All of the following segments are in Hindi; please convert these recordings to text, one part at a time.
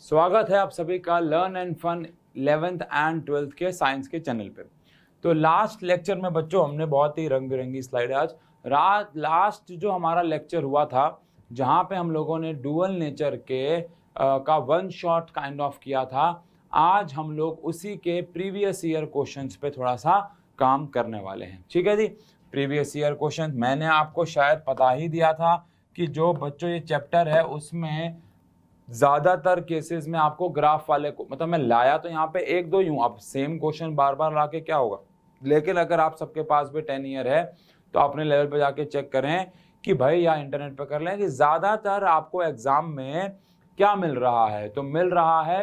स्वागत है आप सभी का learn and fun 11th and 12th के साइंस के चैनल पे। तो लास्ट लेक्चर में बच्चों हमने बहुत ही रंग बिरंगी स्लाइड आज लास्ट जो हमारा लेक्चर हुआ था जहाँ पे हम लोगों ने डुअल नेचर के का वन शॉट काइंड ऑफ किया था। आज हम लोग उसी के प्रीवियस ईयर क्वेश्चंस पे थोड़ा सा काम करने वाले हैं। ठीक है जी। प्रीवियस ईयर क्वेश्चन मैंने आपको शायद पता ही दिया था कि जो बच्चों ये चैप्टर है उसमें ज्यादातर केसेस में आपको ग्राफ वाले को मतलब मैं लाया तो यहाँ पे एक दो यूं, अब सेम क्वेश्चन बार बार ला के क्या होगा। लेकिन अगर आप सबके पास भी 10 ईयर है तो अपने लेवल पे जाके चेक करें कि भाई या इंटरनेट पे कर लें कि ज्यादातर आपको एग्जाम में क्या मिल रहा है। तो मिल रहा है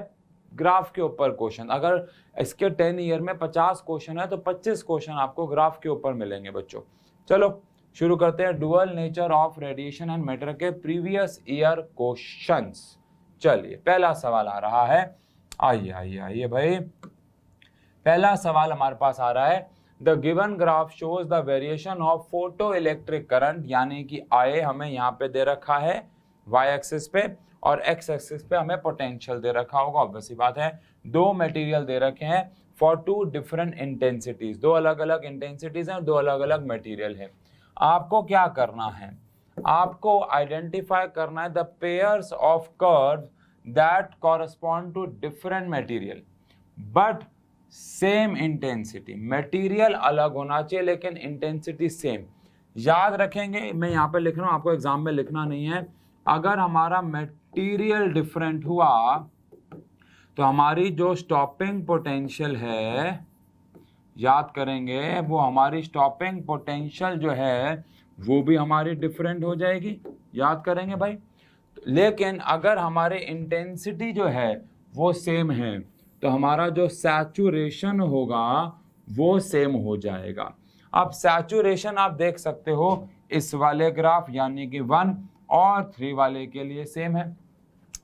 ग्राफ के ऊपर क्वेश्चन। अगर इसके 10 ईयर में 50 क्वेश्चन है तो 25 क्वेश्चन आपको ग्राफ के ऊपर मिलेंगे बच्चों। चलो शुरू करते हैं dual nature of radiation and matter के प्रीवियस ईयर क्वेश्चंस। चलिए पहला सवाल आ रहा है, आइए आइए आइए भाई। पहला सवाल हमारे पास आ रहा है, the given graph shows the variation of photo electric current, यानी कि आई हमें यहाँ पे दे रखा है y एक्सिस पे और x एक्सिस पे हमें पोटेंशियल दे रखा होगा। ऑब्वियसली बात है, दो मटेरियल दे रखे हैं फॉर टू डिफरेंट इंटेंसिटीज, दो अलग अलग इंटेंसिटीज हैं, दो अलग अलग मटेरियल है। आपको क्या करना है, आपको आइडेंटिफाई करना है the pairs of curve that correspond to different material but same intensity. Material अलग होना चाहिए लेकिन इंटेंसिटी सेम। याद रखेंगे, मैं यहाँ पे लिख रहा हूँ, आपको एग्जाम में लिखना नहीं है। अगर हमारा मटेरियल डिफरेंट हुआ तो हमारी जो स्टॉपिंग पोटेंशियल है, याद करेंगे, वो हमारी स्टॉपिंग पोटेंशियल जो है वो भी हमारी डिफरेंट हो जाएगी। याद करेंगे भाई। लेकिन अगर हमारे इंटेंसिटी जो है वो सेम है तो हमारा जो सैचुरेशन होगा वो सेम हो जाएगा। अब सैचुरेशन आप देख सकते हो इस वाले ग्राफ यानी कि 1 और 3 वाले के लिए सेम है,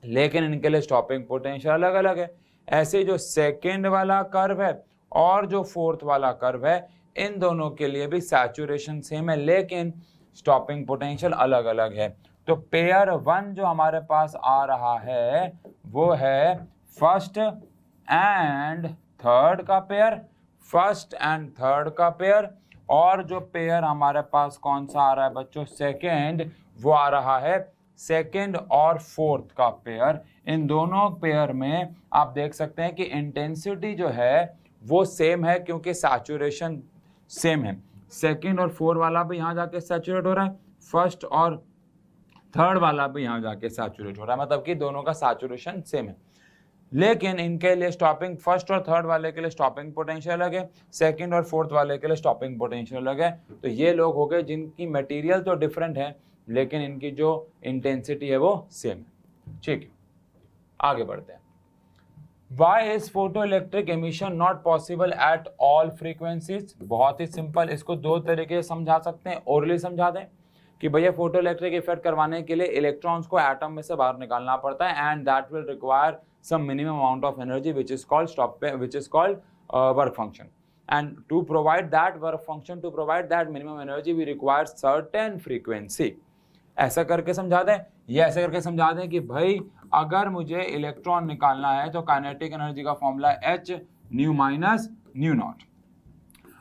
लेकिन इनके लिए स्टॉपिंग पोटेंशियल अलग अलग है। ऐसे जो सेकेंड वाला कर्व है और जो फोर्थ वाला कर्व है, इन दोनों के लिए भी सैचुरेशन सेम है लेकिन स्टॉपिंग पोटेंशियल अलग अलग है। तो पेयर 1 जो हमारे पास आ रहा है वो है फर्स्ट एंड थर्ड का पेयर, फर्स्ट एंड थर्ड का पेयर। और जो पेयर हमारे पास कौन सा आ रहा है बच्चों, सेकेंड, वो आ रहा है सेकेंड और फोर्थ का पेयर। इन दोनों पेयर में आप देख सकते हैं कि इंटेंसिटी जो है वो सेम है क्योंकि सैचुरेशन सेम है। सेकेंड और फोर्थ वाला भी यहाँ जाके सैचुरेट हो रहा है, फर्स्ट और थर्ड वाला भी यहाँ जाके सैचुरेट हो रहा है, मतलब कि दोनों का सैचुरेशन सेम है। लेकिन इनके लिए स्टॉपिंग, फर्स्ट और थर्ड वाले के लिए स्टॉपिंग पोटेंशियल अलग है, सेकंड और फोर्थ वाले के लिए स्टॉपिंग पोटेंशियल अलग है। तो ये लोग हो गए जिनकी मटेरियल तो डिफरेंट है लेकिन इनकी जो इंटेंसिटी है वो सेम है। ठीक है, आगे बढ़ते हैं। Why is photoelectric emission not possible at all frequencies? बहुत ही सिंपल, इसको दो तरीके से समझा सकते हैं। ओरली समझा दें कि भैया फोटो इलेक्ट्रिक इफेक्ट करवाने के लिए इलेक्ट्रॉन्स को एटम में से बाहर निकालना पड़ता है and that will require some minimum amount of energy which is called work function, and to provide that work function, to provide that minimum energy we require certain frequency. ऐसा करके समझा दें, ये ऐसे करके समझा दें कि भाई अगर मुझे इलेक्ट्रॉन निकालना है तो काइनेटिक एनर्जी का formula h new minus nu not.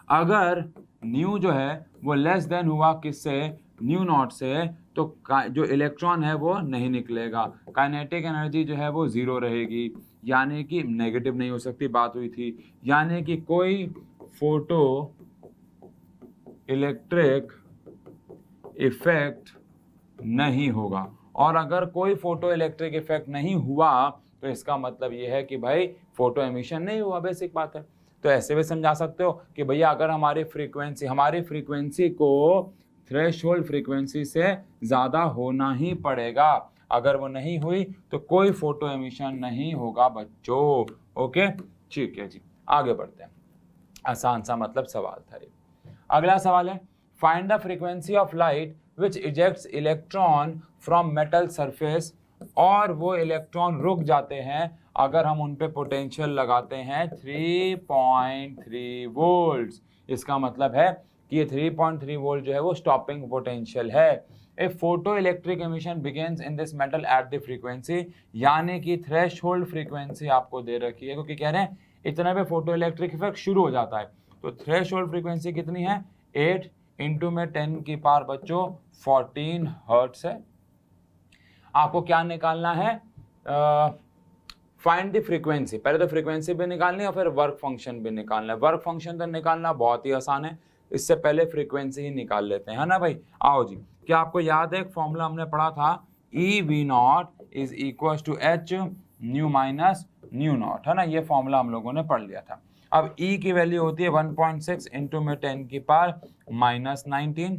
अगर न्यू जो है वो लेस देन हुआ किससे, न्यू नॉट से, तो जो इलेक्ट्रॉन है वो नहीं निकलेगा, काइनेटिक एनर्जी जो है वो जीरो रहेगी, यानी कि नेगेटिव नहीं हो सकती, बात हुई थी, यानी कि कोई फोटो इलेक्ट्रिक इफेक्ट नहीं होगा। और अगर कोई फोटो इलेक्ट्रिक इफेक्ट नहीं हुआ तो इसका मतलब ये है कि भाई फोटो एमिशन नहीं हुआ, बेसिक बात है। तो ऐसे भी समझा सकते हो कि भैया अगर हमारी फ्रीक्वेंसी को थ्रेशोल्ड फ्रीक्वेंसी से ज़्यादा होना ही पड़ेगा, अगर वो नहीं हुई तो कोई फोटो एमिशन नहीं होगा बच्चों। ओके, ठीक है जी, आगे बढ़ते हैं। आसान सा मतलब सवाल था ये। अगला सवाल है, find the frequency of light which ejects electron from metal surface. और वो इलेक्ट्रॉन रुक जाते हैं अगर हम उन पे पोटेंशियल लगाते हैं 3.3 वोल्ट्स। इसका मतलब है कि ये 3.3 वोल्ट जो है वो स्टॉपिंग पोटेंशियल है। A photoelectric emission begins in this metal at the frequency, यानी कि थ्रेशोल्ड फ्रीक्वेंसी आपको दे रखी है, क्योंकि कह रहे हैं इतने पे फोटो इलेक्ट्रिक इफेक्ट शुरू हो जाता है। तो थ्रेशोल्ड फ्रीक्वेंसी कितनी है, 8 इंटू में 10 की पावर बच्चों 14 हर्ट्स है। आपको क्या निकालना है, फाइंड द फ्रीक्वेंसी। पहले तो फ्रीक्वेंसी भी निकालनी है और फिर वर्क फंक्शन भी निकालना है। वर्क फंक्शन तो निकालना बहुत ही आसान है, इससे पहले फ्रीक्वेंसी ही निकाल लेते हैं, है ना भाई। आओ जी, क्या आपको याद है एक फॉर्मूला हमने पढ़ा था, E V naught is equal to H nu minus nu naught, है ना। ये फॉर्मूला हम लोगों ने पढ़ लिया था। अब ई की वैल्यू होती है 1.6 इंटू में 10 की पावर माइनस 19,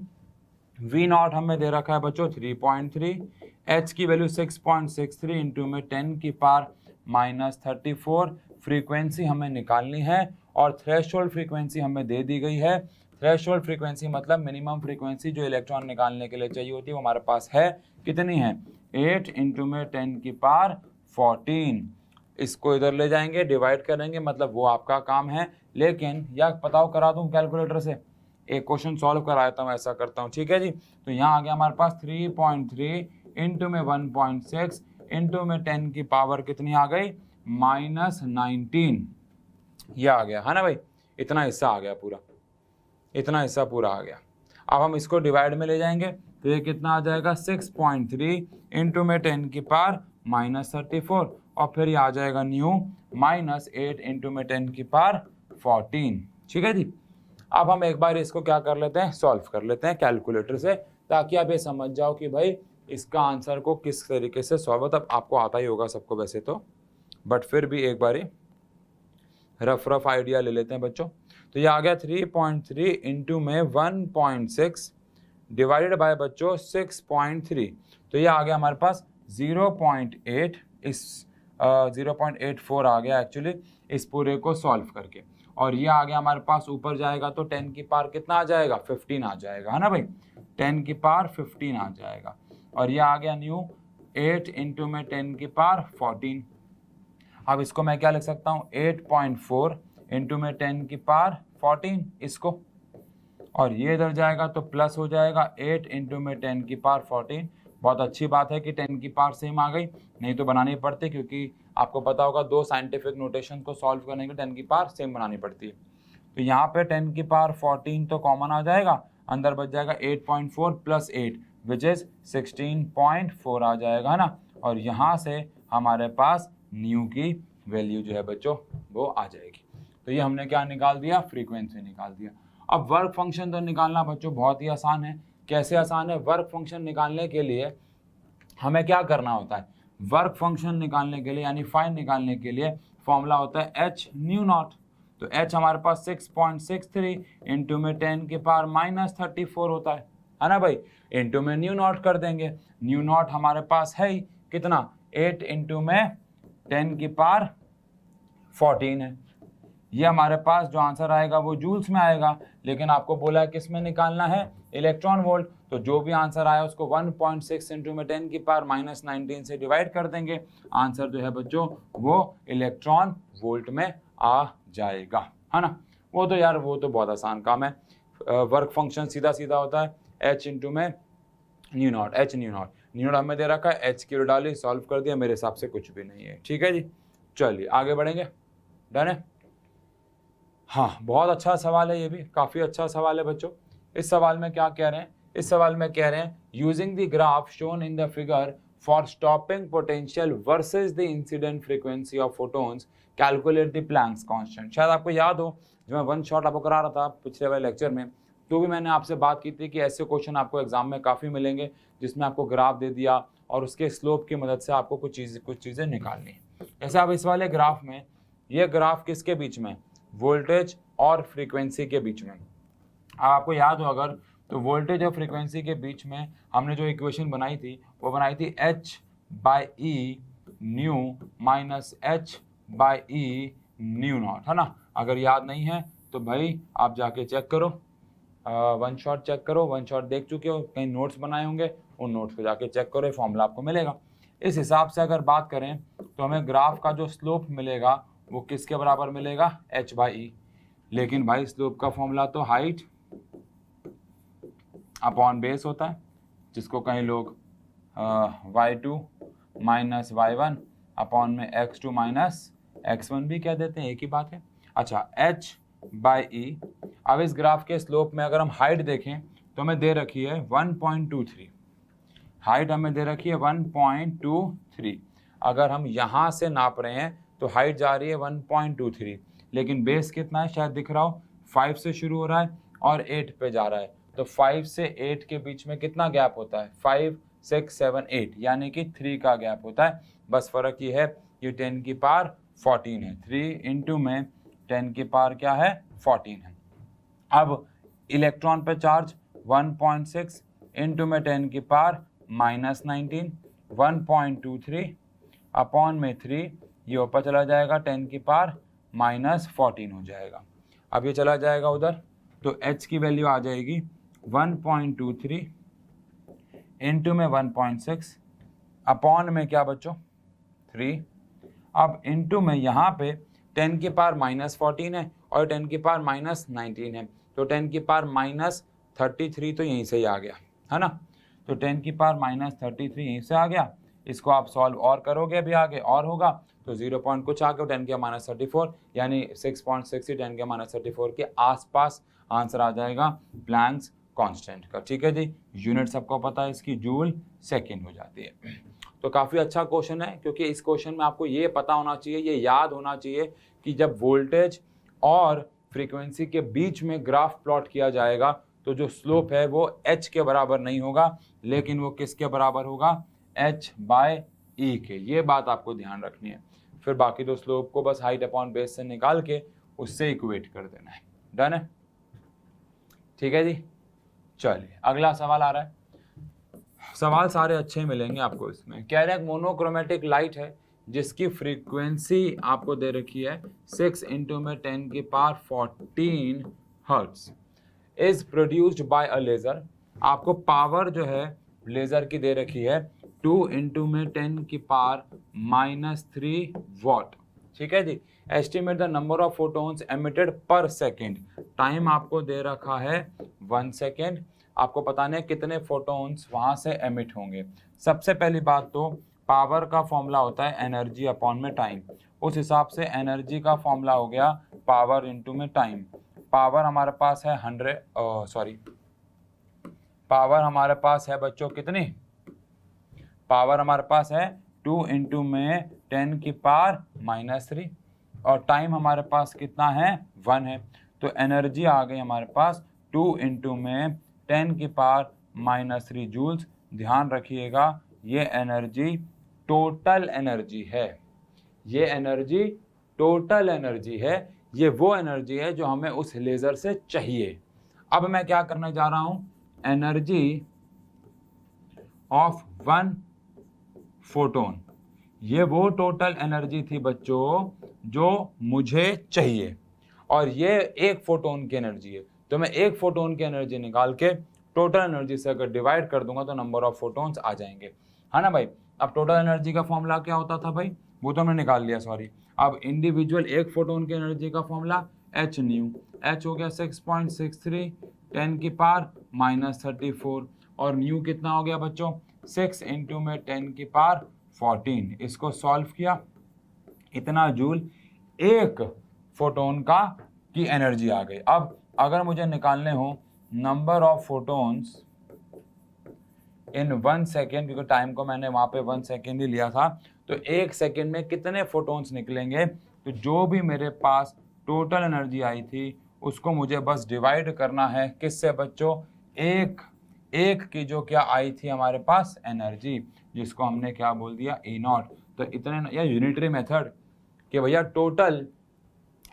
वी नॉट हमें दे रखा है बच्चों 3.3, एच की वैल्यू 6.63 इंटू में 10 की पावर माइनस 34। फ्रीक्वेंसी हमें निकालनी है और थ्रेशोल्ड फ्रीक्वेंसी हमें दे दी गई है। थ्रेशोल्ड फ्रीक्वेंसी मतलब मिनिमम फ्रीक्वेंसी जो इलेक्ट्रॉन निकालने के लिए चाहिए होती है, वो हमारे पास है, कितनी है, 8 इंटू में 10 की पावर 14। इसको इधर ले जाएंगे, डिवाइड करेंगे, मतलब वो आपका काम है। लेकिन या बताओ करा दूं कैलकुलेटर से, एक क्वेश्चन सॉल्व कराता हूँ, ऐसा करता हूँ, ठीक है जी। तो यहाँ आ गया हमारे पास 3.3 इंटू में 1.6 इंटू में 10 की पावर कितनी आ गई, माइनस 19, ये आ गया, है ना भाई। इतना हिस्सा आ गया पूरा, इतना हिस्सा पूरा आ गया। अब हम इसको डिवाइड में ले जाएंगे तो ये कितना आ जाएगा, 6.3 इंटू में 10 की पावर माइनस 34, और फिर ये आ जाएगा न्यू माइनस 8 इंटू में 10 की पावर 14, ठीक है जी। अब हम एक बार इसको क्या कर लेते हैं, सॉल्व कर लेते हैं कैलकुलेटर से, ताकि आप ये समझ जाओ कि भाई इसका आंसर को किस तरीके से सॉल्व, मतलब आपको आता ही होगा सबको वैसे तो, बट फिर भी एक बार रफ आइडिया ले लेते हैं बच्चों। तो ये आ गया 3.3 इंटू में 1.6 डिवाइडेड बाय बच्चों 6.3, तो ये आ गया हमारे पास 0.8, इस 0.84 आ गया एक्चुअली इस पूरे को सॉल्व करके। और ये आ गया हमारे पास, ऊपर जाएगा तो 10 की पावर कितना आ जाएगा, 15 आ जाएगा, है ना भाई, 10 की पावर 15 आ जाएगा। और ये आ गया न्यू 8 इंटू में 10 की पावर 14। अब इसको मैं क्या लिख सकता हूँ, 8.4 इंटू में 10 की पावर 14 इसको, और ये इधर जाएगा तो प्लस हो जाएगा 8 इंटू में 10 की पावर 14। बहुत अच्छी बात है कि 10 की पावर सेम आ गई, नहीं तो बनानी पड़ती, क्योंकि आपको पता होगा दो साइंटिफिक नोटेशन को सॉल्व करने के लिए 10 की पावर सेम बनानी पड़ती है। तो यहाँ पे 10 की पावर 14 तो कॉमन आ जाएगा, अंदर बच जाएगा 8.4 प्लस 8 विच इज 16.4 आ जाएगा, है ना। और यहाँ से हमारे पास न्यू की वैल्यू जो है बच्चों वो आ जाएगी। तो ये हमने क्या निकाल दिया, फ्रीक्वेंसी निकाल दिया। अब वर्क फंक्शन तो निकालना बच्चों बहुत ही आसान है। कैसे आसान है, वर्क फंक्शन निकालने के लिए हमें क्या करना होता है, वर्क फंक्शन निकालने के लिए यानी फाइन निकालने के लिए फॉर्मूला होता है एच न्यू नॉट। तो एच हमारे पास 6.63 इंटू में 10 की पावर माइनस 34 होता है ना भाई, इंटू में न्यू नॉट कर देंगे। न्यू नॉट हमारे पास है ही कितना, 8 इंटू में 10 की पावर 14 है। ये हमारे पास जो आंसर आएगा वो जूल्स में आएगा, लेकिन आपको बोला है किस में निकालना है, इलेक्ट्रॉन वोल्ट। तो जो भी आंसर आया उसको 1.6 इंटू में 10 की पावर माइनस 19 से डिवाइड कर देंगे, आंसर जो है बच्चों वो इलेक्ट्रॉन वोल्ट में आ जाएगा, है ना। वो तो यार वो तो बहुत आसान काम है। वर्क फंक्शन सीधा सीधा होता है, एच इंटू में new not, H new not, new not हमें दे रखा है, एच की डाली, सॉल्व कर दिया, मेरे हिसाब से कुछ भी नहीं है, ठीक है जी। चलिए आगे बढ़ेंगे, डन है। हाँ बहुत अच्छा सवाल है, ये भी काफ़ी अच्छा सवाल है बच्चों। इस सवाल में क्या कह रहे हैं, इस सवाल में कह रहे हैं using the graph shown in the figure for stopping potential versus the incident frequency of photons calculate the Planck's constant. शायद आपको याद हो जब मैं वन शॉट आपको करा रहा था पिछले वाले लेक्चर में, तो भी मैंने आपसे बात की थी कि ऐसे क्वेश्चन आपको एग्जाम में काफ़ी मिलेंगे जिसमें आपको ग्राफ दे दिया और उसके स्लोप की मदद से आपको कुछ चीज़ें निकालनी है। जैसे अब इस वाले ग्राफ में, ये ग्राफ किसके बीच में, वोल्टेज और फ्रीक्वेंसी के बीच में। आपको याद हो अगर तो वोल्टेज और फ्रीक्वेंसी के बीच में हमने जो इक्वेशन बनाई थी वो बनाई थी H/E new minus H/E new naught, है ना। अगर याद नहीं है तो भाई आप जाके चेक करो, वन शॉट चेक करो, वन शॉट देख चुके हो, कहीं नोट्स बनाए होंगे, उन नोट्स को जाके चेक करो, फॉर्मूला आपको मिलेगा। इस हिसाब से अगर बात करें तो हमें ग्राफ का जो स्लोप मिलेगा वो किसके बराबर मिलेगा, H/E। लेकिन भाई स्लोप का फॉर्मूला तो हाइट अपॉन बेस होता है, जिसको कहीं लोग y2 माइनस y1 अपॉन में x2 माइनस x1 भी कह देते हैं, एक ही बात है। अच्छा, h/e। अब इस ग्राफ के स्लोप में अगर हम हाइट देखें तो हमें दे रखी है 1.23, हाइट हमें दे रखी है 1.23। अगर हम यहाँ से नाप रहे हैं तो हाइट जा रही है 1.23, लेकिन बेस कितना है शायद दिख रहा हो, 5 से शुरू हो रहा है और 8 पे जा रहा है। तो 5 से 8 के बीच में कितना गैप होता है, 5, 6, 7, 8, यानी कि 3 का गैप होता है। बस फर्क ये है, ये 10 की पावर 14 है, 3 इंटू में 10 की पावर क्या है, 14 है। अब इलेक्ट्रॉन पे चार्ज 1.6 इंटू में 10 की पावर माइनस 19, 1.23 अपॉन में 3, ये ऊपर चला जाएगा 10 की पावर माइनस 14 हो जाएगा। अब ये चला जाएगा उधर, तो h की वैल्यू आ जाएगी 1.23 इंटू में 1.6 अपॉन में क्या बच्चों, 3। अब इंटू में यहाँ पे 10 की पावर माइनस 14 है और 10 की पावर माइनस 19 है, तो 10 की पावर माइनस 33 तो यहीं से ही आ गया है ना। तो 10 की पावर माइनस 33 यहीं से आ गया। इसको आप सॉल्व और करोगे अभी आगे और होगा, तो 0 पॉइंट कुछ आ गया, 10 के माइनस 34, यानी 6.6 10 के माइनस 34 के आसपास आंसर आ जाएगा प्लैंक्स कांस्टेंट का। ठीक है जी, यूनिट सबको पता है इसकी, जूल सेकेंड हो जाती है। तो काफ़ी अच्छा क्वेश्चन है, क्योंकि इस क्वेश्चन में आपको ये पता होना चाहिए, ये याद होना चाहिए कि जब वोल्टेज और फ्रीक्वेंसी के बीच में ग्राफ प्लॉट किया जाएगा तो जो स्लोप है वो h के बराबर नहीं होगा, लेकिन वो किसके बराबर होगा, h/e के। ये बात आपको ध्यान रखनी है। फिर बाकी दो स्लोप को बस हाइट अपॉन बेस से निकाल के उससे इक्वेट कर देना है। डन है, ठीक है जी। चलिए अगला सवाल आ रहा है। सवाल सारे अच्छे मिलेंगे आपको इसमें। कह रहे हैं मोनोक्रोमेटिक लाइट है जिसकी फ्रीक्वेंसी आपको दे रखी है 6 इंटू में 10 की power 14 hertz, is produced by a laser. आपको पावर जो है लेजर की दे रखी है 2 इंटू में 10 की पावर -3 वॉट। ठीक है जी। Estimate the number of photons emitted per second. Time आपको दे रखा है 1 सेकेंड। आपको बताना है कितने फोटोन्स वहां से एमिट होंगे। सबसे पहली बात तो पावर का फॉर्मूला होता है एनर्जी अपॉन में टाइम। उस हिसाब से एनर्जी का फॉर्मूला हो गया पावर इंटू में टाइम। पावर हमारे पास है पावर हमारे पास है बच्चों कितनी, पावर हमारे पास है 2 इंटू में 10 की पावर -3 और टाइम हमारे पास कितना है 1 है। तो एनर्जी आ गई हमारे पास 2 इंटू में 10 की पावर -3 जूल्स। ध्यान रखिएगा ये एनर्जी टोटल एनर्जी है, ये एनर्जी टोटल एनर्जी है, ये वो एनर्जी है जो हमें उस लेज़र से चाहिए। अब मैं क्या करने जा रहा हूं, एनर्जी ऑफ 1 फोटोन, ये वो टोटल एनर्जी थी बच्चों जो मुझे चाहिए, और ये एक फोटोन की एनर्जी है। तो मैं एक फोटोन की एनर्जी निकाल के टोटल एनर्जी से अगर डिवाइड कर दूंगा तो नंबर ऑफ फोटोन्स आ जाएंगे, है ना भाई। अब टोटल एनर्जी का फॉर्मूला क्या होता था भाई, वो तो हमने निकाल लिया, सॉरी। अब इंडिविजुअल एक फोटोन की एनर्जी का फॉर्मूला h न्यू, h हो गया 6.63 10 की पावर -34 और न्यू कितना हो गया बच्चों 6 इंटू में 10 की पावर 14। इसको सॉल्व किया, इतना जूल एक फोटोन का की एनर्जी आ गई। अब अगर मुझे निकालने हो number of photons in 1 second, क्योंकि टाइम को मैंने वहाँ पे 1 सेकेंड ही लिया था, तो 1 सेकेंड में कितने फोटोन्स निकलेंगे, तो जो भी मेरे पास टोटल एनर्जी आई थी उसको मुझे बस डिवाइड करना है किससे बच्चों, एक की जो क्या आई थी हमारे पास एनर्जी, जिसको हमने क्या बोल दिया E0। तो इतने, या यूनिटरी मेथड कि भैया टोटल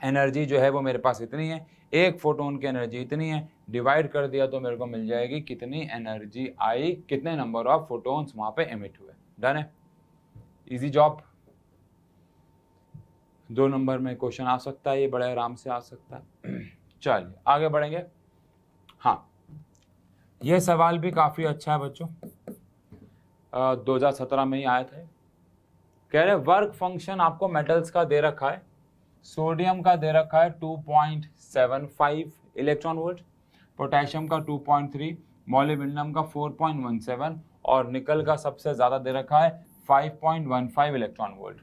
एनर्जी जो है वो मेरे पास इतनी है, एक फोटोन की एनर्जी इतनी है, डिवाइड कर दिया तो मेरे को मिल जाएगी कितनी एनर्जी आई, कितने नंबर ऑफ फोटोन्स वहां पे एमिट हुए। डन है, इजी जॉब। 2 नंबर में क्वेश्चन आ सकता है, ये बड़े आराम से आ सकता है। चलिए आगे बढ़ेंगे। हाँ, ये सवाल भी काफी अच्छा है बच्चों, 2017 में ही आया था। कह रहे वर्क फंक्शन आपको मेटल्स का दे रखा है, सोडियम का दे रखा है 2.75 इलेक्ट्रॉन वोल्ट, पोटेशियम का 2.3, मॉलिब्डेनम का 4.17 और निकल का सबसे ज़्यादा दे रखा है 5.15 इलेक्ट्रॉन वोल्ट।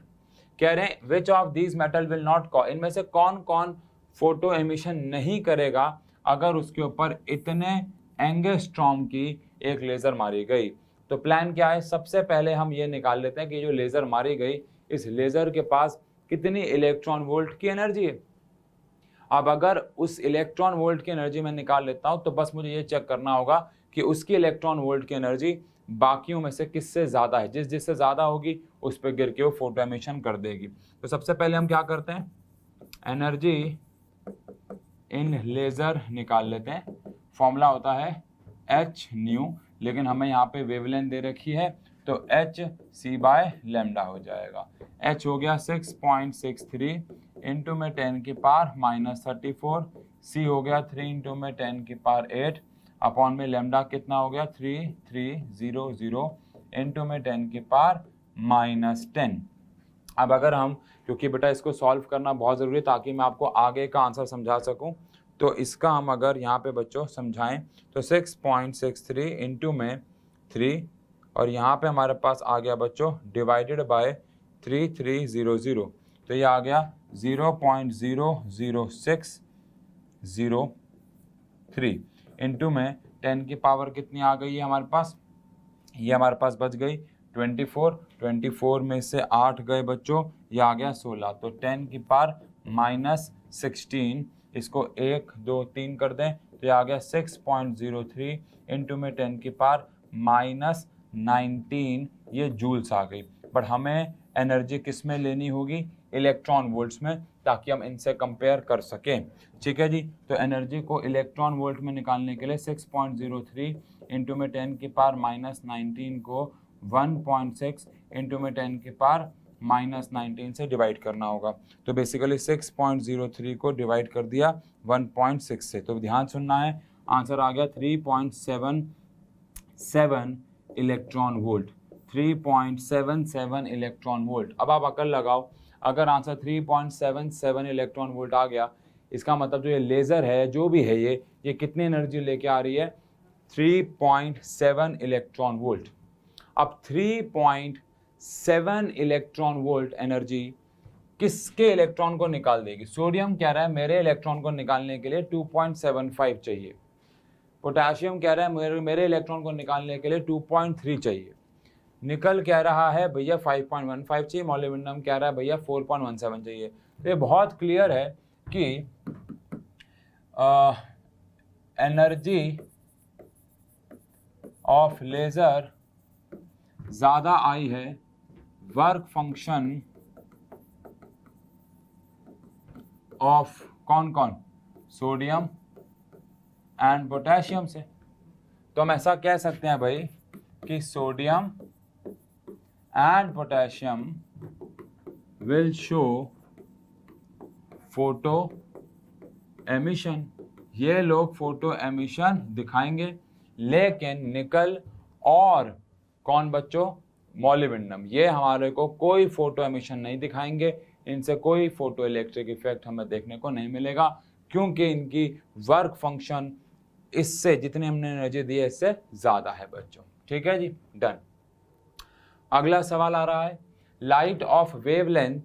कह रहे हैं which of these metal will not cause, इनमें से कौन कौन फोटो एमिशन नहीं करेगा अगर उसके ऊपर इतने एंगस्ट्रॉम की एक लेज़र मारी गई। तो प्लान क्या है, सबसे पहले हम ये निकाल लेते हैं कि जो लेज़र मारी गई इस लेज़र के पास कितनी इलेक्ट्रॉन वोल्ट की एनर्जी है। अब अगर उस इलेक्ट्रॉन वोल्ट की एनर्जी मैं निकाल लेता हूं तो बस मुझे ये चेक करना होगा कि उसकी इलेक्ट्रॉन वोल्ट की एनर्जी बाकियों में से किससे ज़्यादा है। जिससे ज़्यादा होगी उस पर गिर के वो फोटो एमिशन कर देगी। तो सबसे पहले हम क्या करते हैं, एनर्जी इन लेज़र निकाल लेते हैं। फॉर्मूला होता है एच न्यू, लेकिन हमें यहाँ पे वेवलेंथ दे रखी है तो एच सी बाय लैम्डा हो जाएगा। एच हो गया 6.63 इंटू में 10 की पावर -34, सी हो गया 3 इंटू में 10 की पावर 8 अपॉन में लैम्डा कितना हो गया 3300 इंटू में 10 की पावर -10। अब अगर हम, क्योंकि बेटा इसको सॉल्व करना बहुत ज़रूरी है ताकि मैं आपको आगे का आंसर समझा सकूं, तो इसका हम अगर यहाँ पे बच्चों समझाएं तो 6.63 इंटू में 3 और यहाँ पे हमारे पास आ गया बच्चों डिवाइडेड बाय 3300, तो ये आ गया 0.00603 इंटू में 10 की पावर कितनी आ गई है हमारे पास, ये हमारे पास बच गई 24 में से 8 गए बच्चों, ये आ गया 16, तो 10 की पावर -16, इसको 1 2 3 कर दें तो ये आ गया 6.03 इंटू में 10 की पावर -19, ये जूल्स आ गई। बट हमें एनर्जी किस में लेनी होगी, इलेक्ट्रॉन वोल्ट्स में, ताकि हम इनसे कंपेयर कर सकें। ठीक है जी, तो एनर्जी को इलेक्ट्रॉन वोल्ट में निकालने के लिए 6.03 इंटू में 10 की पावर -19 को 1.6 इंटू में 10 की पावर -19 से डिवाइड करना होगा। तो बेसिकली 6.03 को डिवाइड कर दिया 1.6 से, तो ध्यान सुनना है, आंसर आ गया 3.77 इलेक्ट्रॉन वोल्ट, 3.77 इलेक्ट्रॉन वोल्ट। अब आप अकल लगाओ, अगर आंसर 3.77 इलेक्ट्रॉन वोल्ट आ गया, इसका मतलब जो ये लेज़र है जो भी है ये कितनी एनर्जी लेके आ रही है, 3.7 इलेक्ट्रॉन वोल्ट। अब 3.7 इलेक्ट्रॉन वोल्ट एनर्जी किसके इलेक्ट्रॉन को निकाल देगी। सोडियम कह रहा है मेरे इलेक्ट्रॉन को निकालने के लिए 2.75 चाहिए, पोटेशियम कह रहा है मेरे इलेक्ट्रॉन को निकालने के लिए 2.3 चाहिए, निकल कह रहा है भैया 5.15 चाहिए, मॉलिब्डेनम कह रहा है भैया 4.17 चाहिए। तो ये बहुत क्लियर है कि एनर्जी ऑफ लेज़र ज़्यादा आई है वर्क फंक्शन ऑफ कौन कौन, सोडियम एंड पोटेशियम से। तो हम ऐसा कह सकते हैं भाई कि sodium and potassium will show photo emission, ये लोग फोटो एमिशन दिखाएंगे, लेकिन निकल और कौन बच्चों, मॉलिब्डेनम, ये हमारे को कोई फोटो एमिशन नहीं दिखाएंगे, इनसे कोई फोटो इलेक्ट्रिक इफेक्ट हमें देखने को नहीं मिलेगा, क्योंकि इनकी वर्क फंक्शन इससे जितनी हमने एनर्जी दी है इससे ज़्यादा है बच्चों। ठीक है जी, डन। अगला सवाल आ रहा है, light of wavelength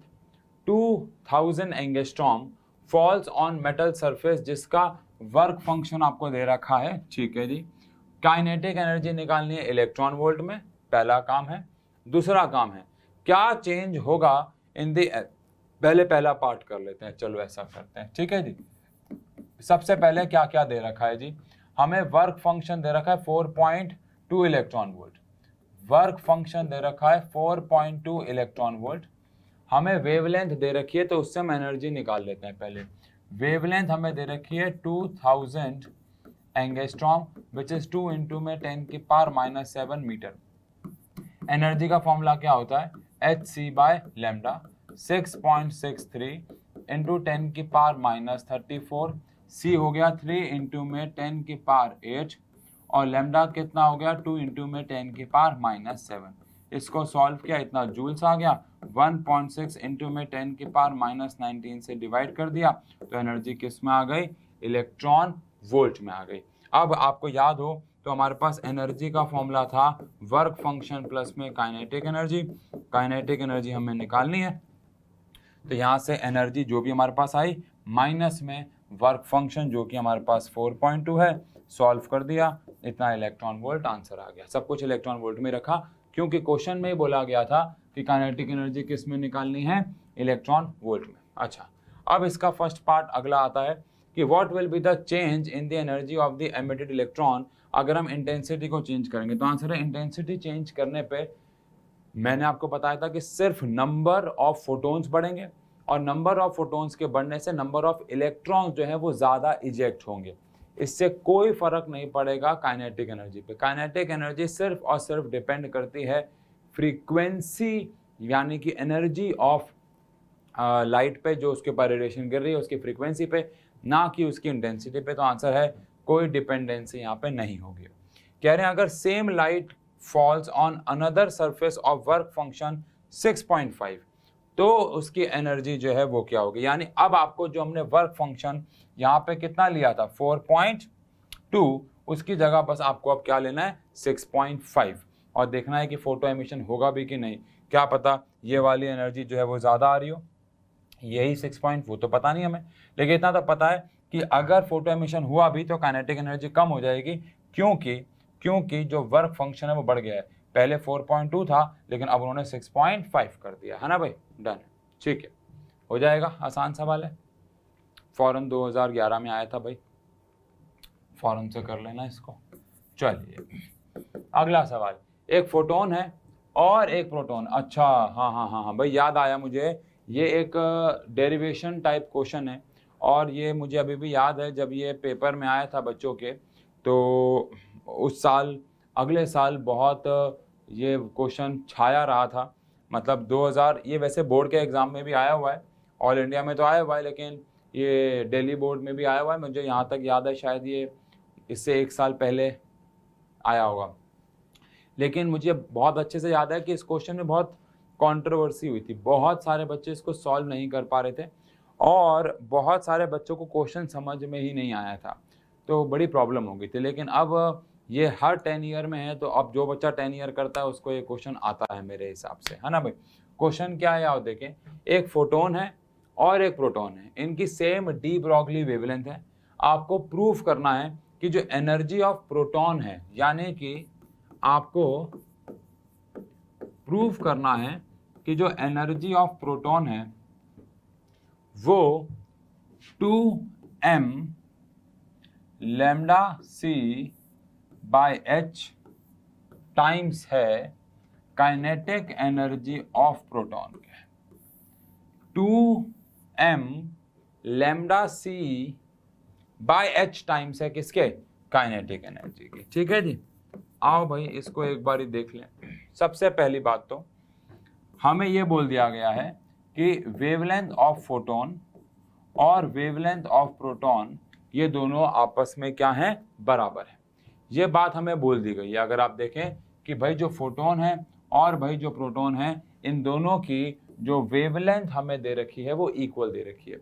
2000 angstrom falls on metal surface, जिसका वर्क फंक्शन आपको दे रखा है। ठीक है जी, काइनेटिक एनर्जी निकालनी है इलेक्ट्रॉन वोल्ट में, पहला काम है। दूसरा काम है क्या चेंज होगा इन दी, पहला पार्ट कर लेते हैं, चलो ऐसा करते हैं। ठीक है जी, सबसे पहले क्या क्या दे रखा है जी, हमें वर्क फंक्शन दे रखा है 4.2 इलेक्ट्रॉन वोल्ट, वर्क फंक्शन दे रखा है 4.2 इलेक्ट्रॉन वोल्ट, हमें वेवलेंथ दे रखी है तो उससे हम एनर्जी निकाल लेते हैं। पहले वेवलेंथ हमें दे रखी है 2000 एंगस्ट्रॉम विच इज 2 इंटू में 10 की पावर -7 मीटर। एनर्जी का फॉर्मूला क्या होता है, H C by lambda, 6.63 into 10 की पावर -34, सी हो गया 3 इंटू में 10 की पावर 8 और लैम्डा कितना हो गया 2 इंटू में 10 की पावर -7। इसको सॉल्व किया, इतना जूल्स आ गया, 1.6 इंटू में 10 की पावर -19 से डिवाइड कर दिया, तो एनर्जी किस में आ गई, इलेक्ट्रॉन वोल्ट में आ गई। अब आपको याद हो तो हमारे पास एनर्जी का फॉर्मूला था वर्क फंक्शन प्लस में काइनेटिक एनर्जी। काइनेटिक एनर्जी हमें निकालनी है, तो यहाँ से एनर्जी जो भी हमारे पास आई माइनस में वर्क फंक्शन जो कि हमारे पास 4.2 है, सॉल्व कर दिया, इतना इलेक्ट्रॉन वोल्ट आंसर आ गया। सब कुछ इलेक्ट्रॉन वोल्ट में रखा क्योंकि क्वेश्चन में ही बोला गया था कि काइनेटिक एनर्जी किस में निकालनी है, इलेक्ट्रॉन वोल्ट में। अच्छा, अब इसका फर्स्ट पार्ट अगला आता है कि what will be the change in the energy of the emitted electron अगर हम इंटेंसिटी को चेंज करेंगे। तो आंसर है इंटेंसिटी चेंज करने पे मैंने आपको बताया था कि सिर्फ नंबर ऑफ फोटॉन्स बढ़ेंगे और नंबर ऑफ फोटॉन्स के बढ़ने से नंबर ऑफ इलेक्ट्रॉन्स जो है वो ज़्यादा इजेक्ट होंगे। इससे कोई फर्क नहीं पड़ेगा काइनेटिक एनर्जी पे। काइनेटिक एनर्जी सिर्फ और सिर्फ डिपेंड करती है फ्रीक्वेंसी यानी कि एनर्जी ऑफ लाइट पे, जो उसके ऊपर रेडिएशन गिर रही है उसकी फ्रीक्वेंसी पे, ना कि उसकी इंटेंसिटी पे। तो आंसर है कोई डिपेंडेंसी यहाँ पे नहीं होगी। कह रहे हैं अगर same light falls on another surface of work function 6.5 तो उसकी एनर्जी जो है वो क्या होगी। यानी अब आपको जो हमने वर्क फंक्शन यहाँ पे कितना लिया था 4.2, उसकी जगह बस आपको अब क्या लेना है 6.5 और देखना है कि फोटो एमिशन होगा भी कि नहीं। क्या पता ये वाली एनर्जी जो है वो ज़्यादा आ रही हो, यही 6 वो तो पता नहीं हमें, लेकिन इतना तो पता है कि अगर फोटो एमिशन हुआ भी तो काइनेटिक एनर्जी कम हो जाएगी क्योंकि जो वर्क फंक्शन है वो बढ़ गया है। पहले 4.2 था लेकिन अब उन्होंने 6.5 कर दिया है ना भाई। डन, ठीक है, हो जाएगा, आसान सवाल है, फौरन 2011 में आया था भाई, फौरन से कर लेना इसको। चलिए अगला सवाल, एक फोटोन है और एक प्रोटॉन। अच्छा हाँ भाई, याद आया मुझे, ये एक डेरिवेशन टाइप क्वेश्चन है और ये मुझे अभी भी याद है जब ये पेपर में आया था बच्चों के, तो उस साल अगले साल बहुत ये क्वेश्चन छाया रहा था। मतलब 2000, ये वैसे बोर्ड के एग्ज़ाम में भी आया हुआ है, ऑल इंडिया में तो आया हुआ है, लेकिन ये दिल्ली बोर्ड में भी आया हुआ है। मुझे यहाँ तक याद है शायद ये इससे 1 साल पहले आया होगा, लेकिन मुझे बहुत अच्छे से याद है कि इस क्वेश्चन में बहुत कंट्रोवर्सी हुई थी। बहुत सारे बच्चे इसको सॉल्व नहीं कर पा रहे थे और बहुत सारे बच्चों को क्वेश्चन समझ में ही नहीं आया था, तो बड़ी प्रॉब्लम हो गई थी। लेकिन अब ये हर 10 ईयर में है, तो अब जो बच्चा 10 ईयर करता है उसको ये क्वेश्चन आता है मेरे हिसाब से, है ना भाई। क्वेश्चन क्या है आप देखें, एक फोटोन है और एक प्रोटॉन है, इनकी सेम डी ब्रॉगली वेवलेंथ है। आपको प्रूफ करना है कि जो एनर्जी ऑफ प्रोटॉन है, यानी कि आपको प्रूफ करना है कि जो एनर्जी ऑफ प्रोटॉन है वो 2m lambda c by h times है काइनेटिक एनर्जी ऑफ प्रोटॉन के। 2m lambda c by h times है किसके, काइनेटिक एनर्जी की। ठीक है जी, आओ भाई इसको एक बार ही देख लें। सबसे पहली बात तो हमें ये बोल दिया गया है कि वेवलेंथ ऑफ फोटोन और वेवलेंथ ऑफ प्रोटॉन ये दोनों आपस में क्या हैं, बराबर है। ये बात हमें बोल दी गई है। अगर आप देखें कि भाई जो फोटोन है और भाई जो प्रोटॉन है, इन दोनों की जो वेवलेंथ हमें दे रखी है वो इक्वल दे रखी है।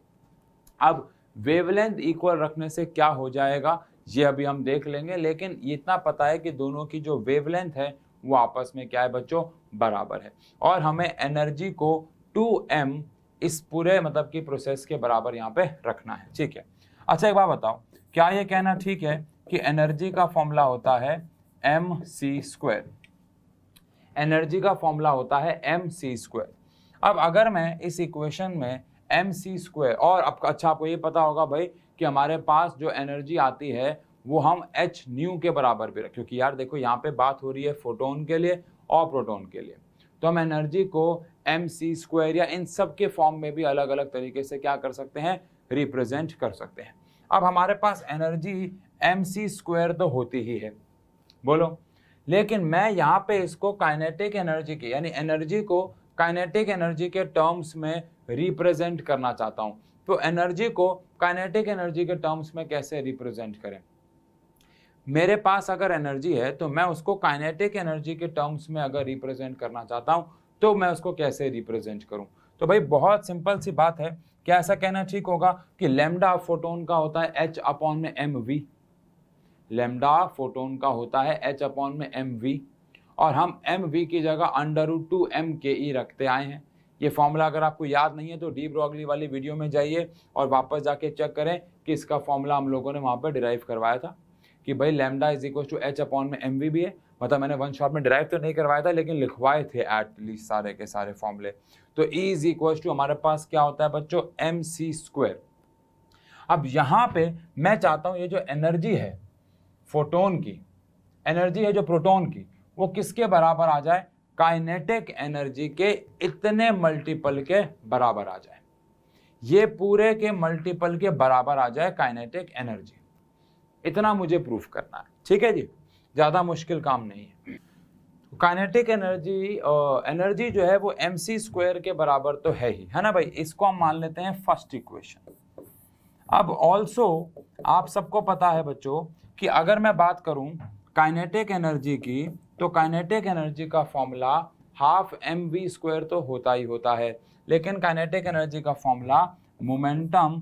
अब वेवलेंथ इक्वल रखने से क्या हो जाएगा ये अभी हम देख लेंगे, लेकिन इतना पता है कि दोनों की जो वेवलेंथ है वो आपस में क्या है बच्चों, बराबर है। और हमें एनर्जी को 2m इस पूरे मतलब की प्रोसेस के बराबर यहाँ पे रखना है। ठीक है, अच्छा एक बात बताओ, क्या ये कहना ठीक है कि एनर्जी का फॉर्मूला होता है mc²? एनर्जी का फॉर्मूला होता है mc²। अब अगर मैं इस इक्वेशन में mc² और अच्छा आपको ये पता होगा भाई कि हमारे पास जो एनर्जी आती है वो हम h न्यू के बराबर भी रखें, क्योंकि यार देखो यहाँ पे बात हो रही है फोटोन के लिए और प्रोटॉन के लिए, तो हम एनर्जी को mc² या इन सब के फॉर्म में भी अलग अलग तरीके से क्या कर सकते हैं, रिप्रेजेंट कर सकते हैं। अब हमारे पास एनर्जी mc² तो होती ही है, बोलो, लेकिन मैं यहाँ पे इसको काइनेटिक एनर्जी की यानी एनर्जी को काइनेटिक एनर्जी के टर्म्स में रिप्रेजेंट करना चाहता हूँ। तो एनर्जी को काइनेटिक एनर्जी के टर्म्स में कैसे रिप्रेजेंट करें? मेरे पास अगर एनर्जी है तो मैं उसको काइनेटिक एनर्जी के टर्म्स में अगर रिप्रेजेंट करना चाहता हूँ तो मैं उसको कैसे रिप्रेजेंट करूँ? तो भाई बहुत सिंपल सी बात है, क्या ऐसा कहना ठीक होगा कि लैम्डा फोटोन का होता है h अपॉन में mv? लेमडा फोटोन का होता है h/mv, और हम mv की जगह √2m/ke रखते आए हैं। ये फॉर्मूला अगर आपको याद नहीं है तो डी ब्रॉगली वाली वीडियो में जाइए और वापस जाके चेक करें कि इसका फॉर्मूला हम लोगों ने वहाँ पर डिराइव करवाया था कि भाई lambda is equal to h/mv भी है। मतलब मैंने वन शॉट में डिराइव तो नहीं करवाया था लेकिन लिखवाए थे एटलीस्ट सारे के सारे फॉर्मूले। तो E इज इक्वल टू हमारे पास क्या होता है बच्चों, mc²। अब यहाँ पे मैं चाहता हूँ ये जो एनर्जी है फोटोन की, एनर्जी है जो प्रोटॉन की, वो किसके बराबर आ जाए, काइनेटिक एनर्जी के इतने मल्टीपल के बराबर आ जाए। ये पूरे के मल्टीपल के बराबर आ जाए काइनेटिक एनर्जी, इतना मुझे प्रूफ करना है। ठीक है जी, ज़्यादा मुश्किल काम नहीं है। काइनेटिक एनर्जी जो है वो mc² के बराबर तो है ही, है ना भाई। इसको हम मान लेते हैं फर्स्ट इक्वेशन। अब ऑल्सो आप सबको पता है बच्चों कि अगर मैं बात करूं काइनेटिक एनर्जी की, तो काइनेटिक एनर्जी का फॉर्मूला हाफ mv² तो होता ही होता है, लेकिन काइनेटिक एनर्जी का फॉर्मूला मोमेंटम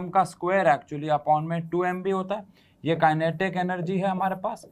का स्क्वायर एक्चुअली अपॉन में 2m होता है। ये काइनेटिक एनर्जी है हमारे पास।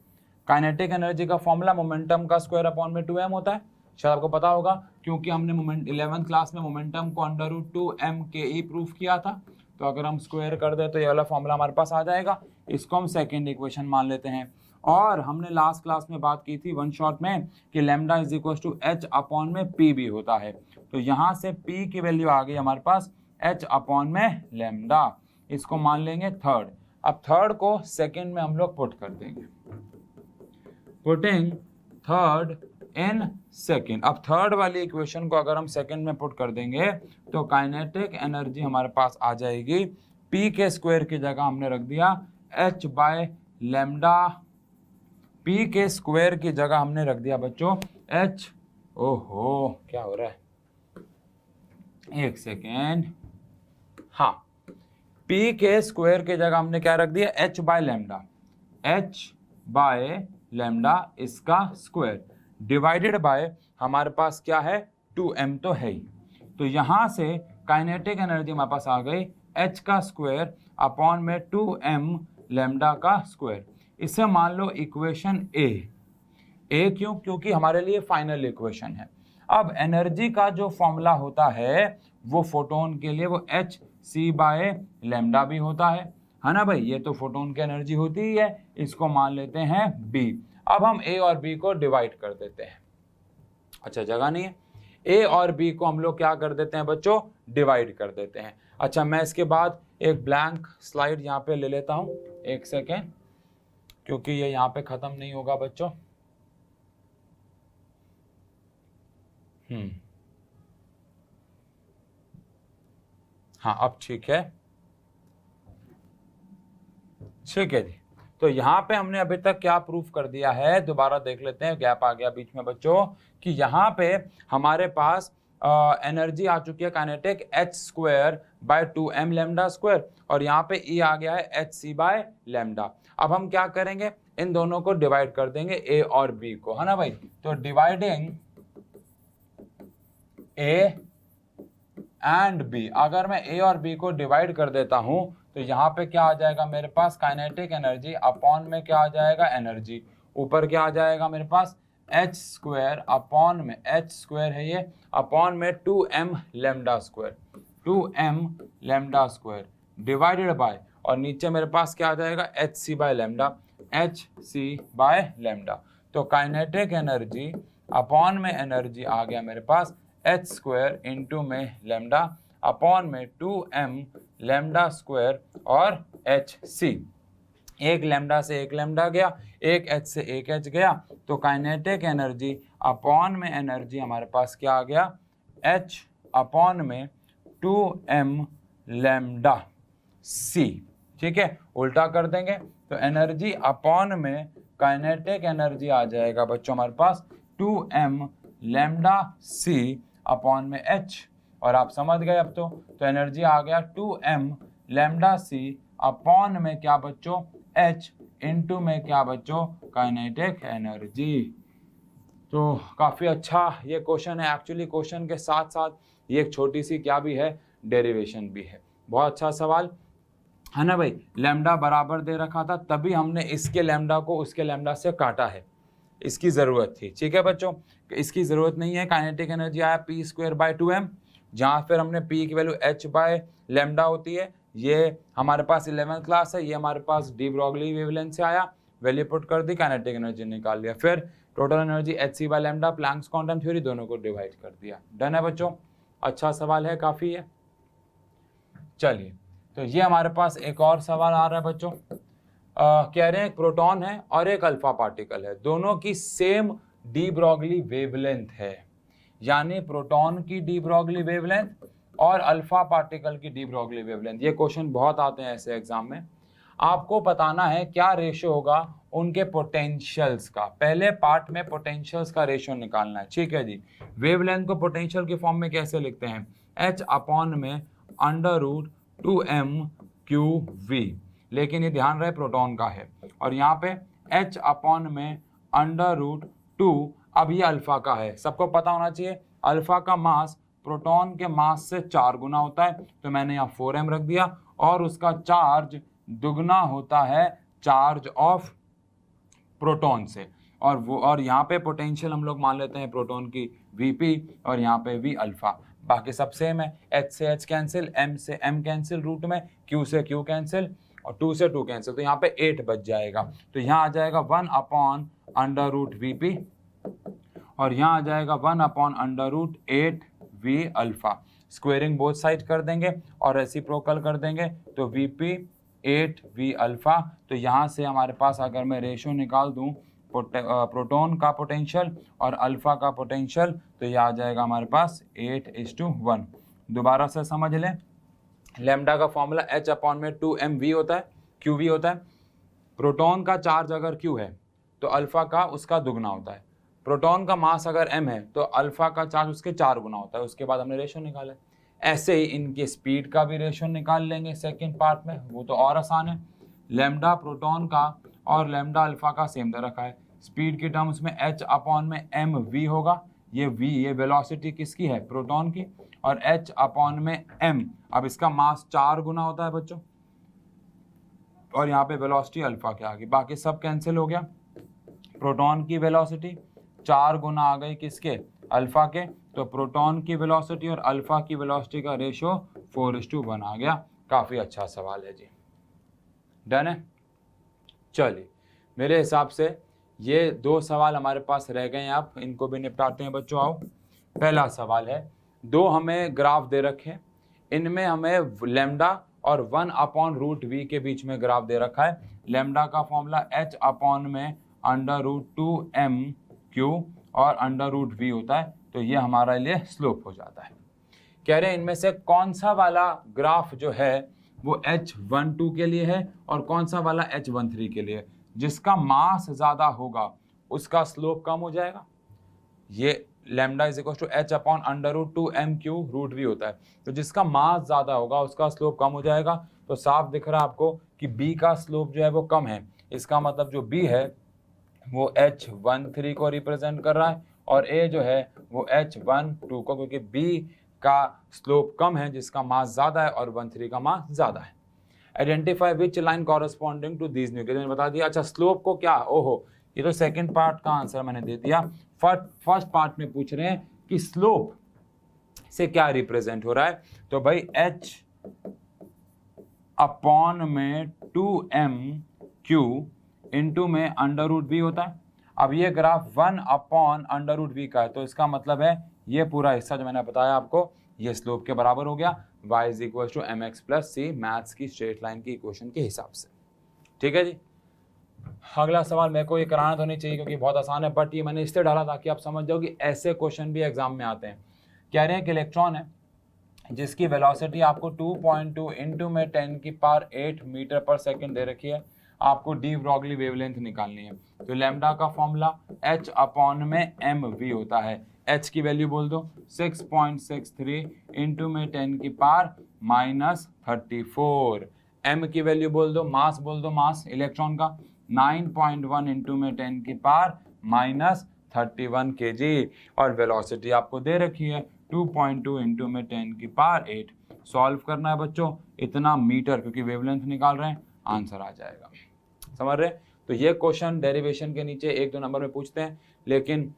काइनेटिक एनर्जी का फॉर्मूला मोमेंटम का स्क्वायर अपॉन में 2m होता है, शायद आपको पता होगा क्योंकि हमने 11th क्लास में मोमेंटम को √2m/ke प्रूफ किया था। तो अगर हम स्क्वायर कर दे तो ये वाला फॉर्मूला हमारे पास आ जाएगा। इसको हम सेकेंड इक्वेशन मान लेते हैं। और हमने लास्ट क्लास में बात की थी वन शॉट में कि lambda is equal to h/p भी होता है। तो यहाँ से p की वैल्यू आ गई हमारे पास h/λ। इसको मान लेंगे थर्ड। अब थर्ड को सेकेंड में हम लोग पुट कर देंगे, पुटिंग थर्ड इन सेकेंड। अब थर्ड वाली इक्वेशन को अगर हम सेकेंड में पुट कर देंगे तो काइनेटिक एनर्जी हमारे पास आ जाएगी, p के स्क्वायर की जगह हमने रख दिया h/λ। p के स्क्वायर की जगह हमने रख दिया बच्चों h, ओहो क्या हो रहा है, एक सेकेंड, हाँ, p के स्क्वायर की जगह हमने क्या रख दिया h/λ, h/λ इसका स्क्वायर डिवाइडेड बाय हमारे पास क्या है 2m तो है ही। तो यहाँ से काइनेटिक एनर्जी हमारे पास आ गई h का स्क्वायर अपॉन में 2m लैम्डा का स्क्वायर। इसे मान लो इक्वेशन ए क्यों, क्योंकि हमारे लिए फाइनल इक्वेशन है। अब एनर्जी का जो फॉर्मूला होता है वो फोटोन के लिए वो hc/λ भी होता है ना भाई। ये तो फोटोन की एनर्जी होती ही है, इसको मान लेते हैं b। अब हम a और b को डिवाइड कर देते हैं। अच्छा जगह नहीं है, a और b को हम लोग क्या कर देते हैं बच्चों, डिवाइड कर देते हैं। अच्छा मैं इसके बाद एक ब्लैंक स्लाइड यहाँ पे ले लेता हूँ, एक सेकेंड, क्योंकि ये यहाँ पे खत्म नहीं होगा बच्चों। हाँ अब ठीक है, ठीक है जी। तो यहाँ पे हमने अभी तक क्या प्रूफ कर दिया है, दोबारा देख लेते हैं, गैप आ गया बीच में बच्चों, कि यहाँ पे हमारे पास एनर्जी आ चुकी है काइनेटिक h²/2m λ² और यहाँ पे E आ गया है hc/λ। अब हम क्या करेंगे, इन दोनों को डिवाइड कर देंगे a और b को, है ना भाई। तो डिवाइडिंग a एंड b, अगर मैं a और b को डिवाइड कर देता हूं तो यहाँ पे क्या आ जाएगा मेरे पास, काइनेटिक एनर्जी अपॉन में क्या आ जाएगा, एनर्जी। ऊपर क्या आ जाएगा मेरे पास h² अपॉन में h² है ये, अपॉन में 2m λ² 2m λ² डिवाइडेड बाय, और नीचे मेरे पास क्या आ जाएगा hc/λ hc/λ। तो काइनेटिक एनर्जी अपॉन में एनर्जी आ गया मेरे पास h² इंटू में लैम्डा अपॉन में 2m λ² और hc। एक लैम्डा से एक लैम्डा गया, एक h से एक h गया, तो काइनेटिक एनर्जी अपॉन में एनर्जी हमारे पास क्या आ गया, h अपॉन में 2m λc। ठीक है, उल्टा कर देंगे तो एनर्जी अपॉन में काइनेटिक एनर्जी आ जाएगा बच्चों हमारे पास 2m λc अपॉन में h। और आप समझ गए अब तो एनर्जी आ गया 2m λc अपॉन में क्या बच्चों, h इंटू में क्या बच्चों, काइनेटिक एनर्जी। तो काफ़ी अच्छा ये क्वेश्चन है। एक्चुअली क्वेश्चन के साथ साथ ये एक छोटी सी क्या भी है, डेरिवेशन भी है। बहुत अच्छा सवाल। है ना भाई, लैम्डा बराबर दे रखा था, तभी हमने इसके लैम्डा को उसके लैम्डा से काटा है, इसकी ज़रूरत थी। ठीक है बच्चों, इसकी ज़रूरत नहीं है। काइनेटिक एनर्जी आया p²/2m, जहाँ फिर हमने p की वैल्यू h/λ होती है। ये हमारे पास 11th क्लास है, ये हमारे पास डी ब्रॉगली वेवलेंथ से आया, वैल्यू पुट कर दी, काइनेटिक एनर्जी निकाल लिया, फिर total energy hc/λ, Planck's quantum theory, दोनों को डिवाइड कर दिया। डन है बच्चों, अच्छा सवाल है, काफ़ी है। चलिए, तो ये हमारे पास एक और सवाल आ रहा है बच्चों। कह रहे हैं एक प्रोटॉन है और एक अल्फा पार्टिकल है, दोनों की सेम डी ब्रॉगली वेवलेंथ है, यानी प्रोटॉन की डी ब्रॉगली वेवलेंथ और अल्फा पार्टिकल की डी ब्रॉगली वेवलेंथ। ये क्वेश्चन बहुत आते हैं ऐसे एग्जाम में। आपको बताना है क्या रेशियो होगा उनके पोटेंशियल्स का। पहले पार्ट में पोटेंशियल्स का रेशियो निकालना है। ठीक है जी, वेवलेंथ को पोटेंशियल के फॉर्म में कैसे लिखते हैं, h/2m/2m⁴ लेकिन ये ध्यान रहे प्रोटॉन का है, और यहाँ पे h/√2, अब ये अल्फा का है। सबको पता होना चाहिए अल्फा का मास प्रोटॉन के मास से 4 गुना होता है, तो मैंने यहाँ 4m रख दिया, और उसका चार्ज दुगना होता है चार्ज ऑफ प्रोटॉन से, और यहाँ पे पोटेंशियल हम लोग मान लेते हैं प्रोटॉन की Vp, और यहाँ पे V अल्फा, बाकी सब सेम है। H से H कैंसिल, M से M कैंसिल रूट में, Q से Q कैंसिल, और 2 से 2 कैंसिल, तो यहाँ पे 8 बच जाएगा। तो यहाँ आ जाएगा 1/√Vp, और यहाँ आ जाएगा 1/√8V alpha. Squaring both side कर देंगे और रेसिप्रोकल कर देंगे, तो Vp 8V अल्फा। तो यहाँ से हमारे पास अगर मैं रेशियो निकाल दूँ प्रोटॉन का पोटेंशियल और अल्फा का पोटेंशियल, तो ये आ जाएगा हमारे पास 8:1। दोबारा से समझ लें, लैम्डा का फॉर्मूला h/2mv होता है, qv होता है। प्रोटॉन का चार्ज अगर q है तो अल्फा का उसका दुगना होता है। प्रोटॉन का मास अगर m है तो अल्फा का चार्ज उसके 4 गुना होता है। उसके बाद हमने रेशियो निकाला। ऐसे ही इनके स्पीड का भी रेशियो निकाल लेंगे सेकेंड पार्ट में, वो तो और आसान है। लैम्डा प्रोटॉन का और लैम्डा अल्फा का सेम दे रखा है। स्पीड के टर्म्स में h/mv होगा, ये v ये वेलोसिटी किसकी है, प्रोटॉन की, और h/m, अब इसका मास 4 गुना होता है बच्चों, और यहाँ पे वेलोसिटी अल्फा के आगे, बाकी सब कैंसिल हो गया। प्रोटॉन की वेलोसिटी 4 गुना आ गई किसके, अल्फा के, तो प्रोटॉन की वेलोसिटी और अल्फा की वेलोसिटी का रेशियो 4:1 आ गया। काफ़ी अच्छा सवाल है जी। डन है। चलिए, मेरे हिसाब से ये 2 सवाल हमारे पास रह गए हैं, आप इनको भी निपटाते हैं बच्चों। आओ, पहला सवाल है, 2 हमें ग्राफ दे रखे, इनमें हमें लैम्डा और 1/√v के बीच में ग्राफ दे रखा है। लैम्डा का फॉर्मूला h/√2m³ और √v होता है, तो ये हमारे लिए स्लोप हो जाता है। कह रहे हैं इनमें से कौन सा वाला ग्राफ जो है वो h12 के लिए है और कौन सा वाला h13 के लिए। जिसका मास ज़्यादा होगा उसका स्लोप कम हो जाएगा। ये lambda is equal to h/√2m³ √v होता है, तो जिसका मास ज़्यादा होगा उसका स्लोप कम हो जाएगा। तो साफ दिख रहा है आपको कि b का स्लोप जो है वो कम है। इसका मतलब जो b है वो h13 को रिप्रेजेंट कर रहा है, और a जो है वो h12 को, क्योंकि b का स्लोप कम है जिसका मास ज़्यादा है और 13 का मास ज़्यादा है। Identify which line corresponding to these nucleus, मैंने बता दिया। अच्छा, स्लोप को क्या, ओहो, ये तो सेकंड पार्ट का आंसर मैंने दे दिया। फर्स्ट पार्ट में पूछ रहे हैं कि स्लोप से क्या रिप्रेजेंट हो रहा है, तो भाई h/2m³ इंटू में √v होता है। अब ये ग्राफ 1/√v का है, तो इसका मतलब है ये पूरा हिस्सा जो मैंने बताया आपको ये स्लोप के बराबर हो गया। y = mx+c, मैथ्स की स्ट्रेट लाइन की इक्वेशन के हिसाब से। ठीक है जी। अगला सवाल मेरे को ये कराना तो नहीं चाहिए क्योंकि बहुत आसान है, बट ये मैंने इसलिए डाला ताकि आप समझ जाओ कि ऐसे क्वेश्चन भी एग्जाम में आते हैं। कह रहे हैं कि इलेक्ट्रॉन है जिसकी वेलोसिटी आपको 2.2 इंटू में 10⁸ मीटर पर सेकेंड दे रखी है। आपको डी ब्रॉगली वेवलेंथ निकालनी है। तो लैम्डा का फॉर्मूला h/mv होता है। h की वैल्यू बोल दो 6.63 इंटू में 10⁻34। m की वैल्यू बोल दो, मास बोल दो, मास इलेक्ट्रॉन का 9.1 इंटू में 10⁻31 kg, और वेलोसिटी आपको दे रखी है 2.2 इंटू में 10⁸ सॉल्व करना है बच्चों, इतना मीटर, क्योंकि वेवलेंथ निकाल रहे हैं, आंसर आ जाएगा। समझ रहे? तो ये क्वेश्चन डेरिवेशन के नीचे 1-2 नंबर में पूछते हैं, लेकिन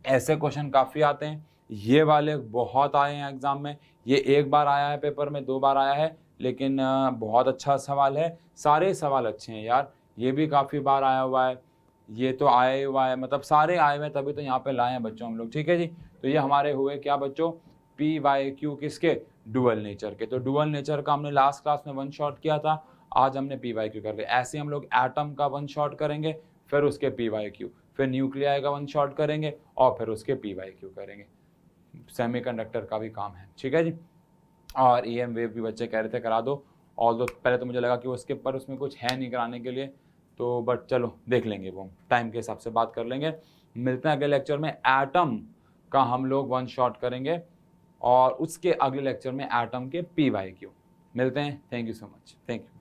ऐसे क्वेश्चन काफ़ी आते हैं। ये वाले बहुत आए हैं एग्जाम में, ये एक बार आया है पेपर में, 2 बार आया है, लेकिन बहुत अच्छा सवाल है। सारे सवाल अच्छे हैं यार, ये भी काफ़ी बार आया हुआ है, ये तो आया ही हुआ है, मतलब सारे आए हुए हैं, तभी तो यहाँ पे लाए हैं बच्चों हम लोग। ठीक है जी, तो ये हमारे हुए क्या बच्चों, PYQ किसके, डुअल नेचर के। तो डुअल नेचर का हमने लास्ट क्लास में 1 शॉट किया था, आज हमने PYQ कर लिया। ऐसे हम लोग एटम का 1 शॉट करेंगे, फिर उसके PYQ, फिर न्यूक्लियाई का 1 शॉट करेंगे और फिर उसके PYQ करेंगे। सेमीकंडक्टर का भी काम है, ठीक है जी। और EM वेव भी बच्चे कह रहे थे करा दो, ऑल्दो पहले तो मुझे लगा कि उसके पर उसमें कुछ है नहीं कराने के लिए, तो बट चलो देख लेंगे, वो टाइम के हिसाब से बात कर लेंगे। मिलते हैं अगले लेक्चर में, एटम का हम लोग 1 शॉट करेंगे और उसके अगले लेक्चर में एटम के PYQ। मिलते हैं, thank you so much, thank you.